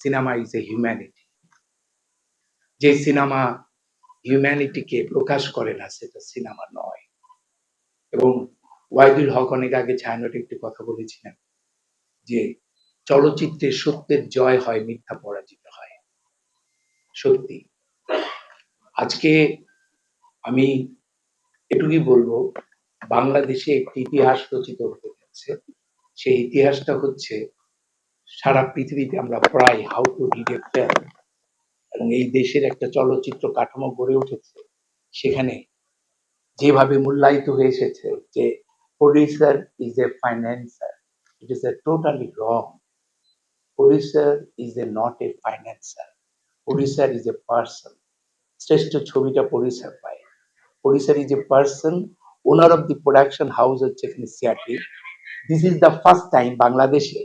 Cinema is a humanity. যে cinema হিউম্যানিটিকে প্রকাশ করে না সেটা সিনেমা নয়। এবং ওয়াহিদুল হক অনেক আগে ছায়ানটে একটি কথা বলেছিলেন যে চলচ্চিত্রে সত্যের জয় হয়, মিথ্যা পরাজিত হয়। সত্যি আজকে আমি এটুকুই বলবো, বাংলাদেশে একটি ইতিহাস রচিত হতে যাচ্ছে। সেই ইতিহাসটা হচ্ছে সারা পৃথিবীতে আমরা প্রায় how to read a film, এবং এই দেশের একটা চলচ্চিত্র কাঠামো গড়ে উঠেছে সেখানে যেভাবে মূল্যায়িত হয়ে এসেছে যে producer is a financer, it is a totally wrong. Producer is a not a financer, producer is a person. শ্রেষ্ঠ ছবিটা প্রডিউসার পায়। Producer is a person, owner of the production house হচ্ছে এখানে CRP. This is the first time বাংলাদেশে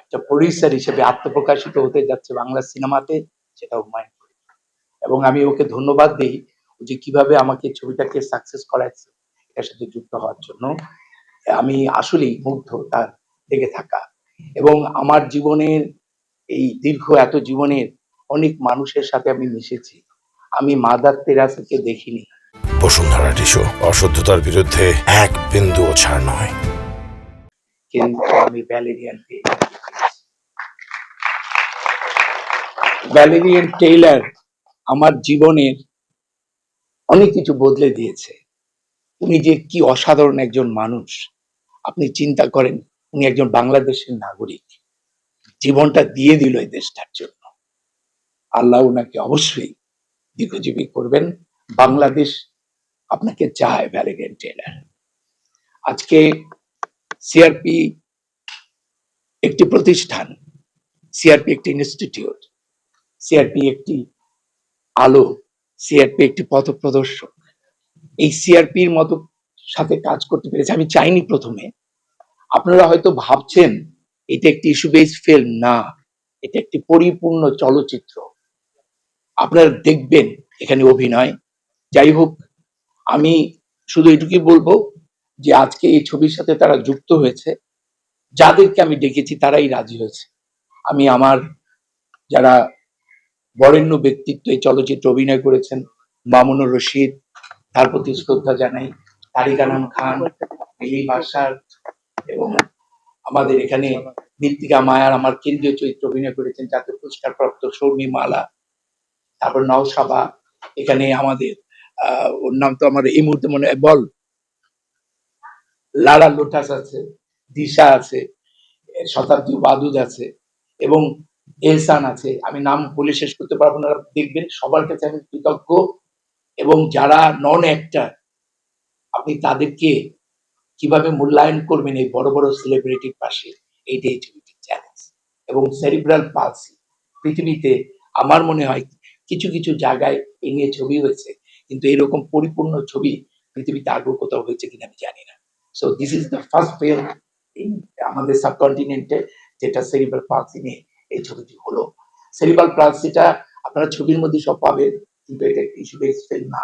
একটা producer হিসেবে আত্মপ্রকাশিত হতে যাচ্ছে বাংলা সিনেমাতে, সেটা হুমায়ুন কবির। এবং আমি ওকে ধন্যবাদ দিই যে কিভাবে আমাকে ছবিটাকে সাকসেস করাচ্ছে এটার সাথে যুক্ত হওয়ার জন্য। আমি আসলেই মুগ্ধ তার লেগে থাকা। এবং আমার জীবনের এই দীর্ঘ এত জীবনের অনেক মানুষের সাথে আমি মিশেছি, আমি মাদার তেরেসাকে দেখিনি। বসুন্ধরা টিস্যু, অশুদ্ধতার বিরুদ্ধে এক বিন্দুও ছাড় নয়। কিন্তু আমি ভ্যালেরিয়ান টেইলার আমার জীবনের অনেক কিছু বদলে দিয়েছে। উনি যে কি অসাধারণ একজন মানুষ, আপনি চিন্তা করেন, উনি একজন বাংলাদেশের নাগরিক, জীবনটা দিয়ে দিল এই দেশটার জন্য। আল্লাহ উনাকে অবশ্যই দীর্ঘজীবী করবেন। বাংলাদেশ আপনাকে চায় ভ্যালেরিয়ান টেইলার। আজকে সিআরপি একটি প্রতিষ্ঠান, সিআরপি একটি ইনস্টিটিউট, সিআরপি একটি আলো, সিআরপি একটি পথ প্রদর্শক। এই সিআরপির মতো সাথে কাজ করতে পেরেছে আমি চাইনি প্রথমে। আপনারা হয়তো ভাবছেন এটা একটি ইস্যু বেসড ফিল্ম, না, এটা একটি পরিপূর্ণ চলচ্চিত্র। আপনারা দেখবেন এখানে অভিনয়। যাই হোক, আমি শুধু এটুকুই বলবো যে আজকে এই ছবির সাথে তারা যুক্ত হয়েছে, যাদেরকে আমি ডেকেছি তারাই রাজি হয়েছে। আমি আমার যারা বরেণ্য ব্যক্তিত্ব এই চলচ্চিত্রে অভিনয় করেছেন, মামুনুর রশিদ, তার প্রতি শ্রদ্ধা জানাই, তারিক আনাম খান, মিলি বাসার, এবং আমাদের এখানে মৃত্তিকা মায়ার আমার কেন্দ্রীয় চরিত্রে অভিনয় করেছেন জাতীয় পুরস্কার প্রাপ্ত শর্মী মালা, তারপর নওশাবা, এখানে আমাদের ওর নাম তো আমার এই মুহূর্তে মনে হয়, বল, লারা লোটাস আছে, দিশা আছে, শতাব্দী বাদুদ আছে, এবং এহসান আছে। আমি নাম বলে শেষ করতে পারবো না, দেখবেন। সবার কাছে আমি কৃতজ্ঞ। এবং যারা নন অ্যাক্টর, আপনি তাদেরকে কিভাবে মূল্যায়ন করবেন এই বড় বড় সেলিব্রিটির পাশে, এইটাই ছবিটির চ্যালেঞ্জ। এবং সেরিব্রাল পালসি পৃথিবীতে আমার মনে হয় কিছু কিছু জায়গায় এই নিয়ে ছবি হয়েছে, কিন্তু এরকম পরিপূর্ণ ছবি পৃথিবীতে আগে কোথাও হয়েছে কিনা আমি জানি না। So this is the first film আমাদের সাবকন্টিনেন্টে যেটা সেরিব্রাল পালসি নিয়ে এই ছবিটি হলো। সেরিব্রাল পালসিটা আপনারা ছবির মধ্যে সব পাবেন, কিন্তু এটা একটি ইস্যু বেসড ফিল্ম না।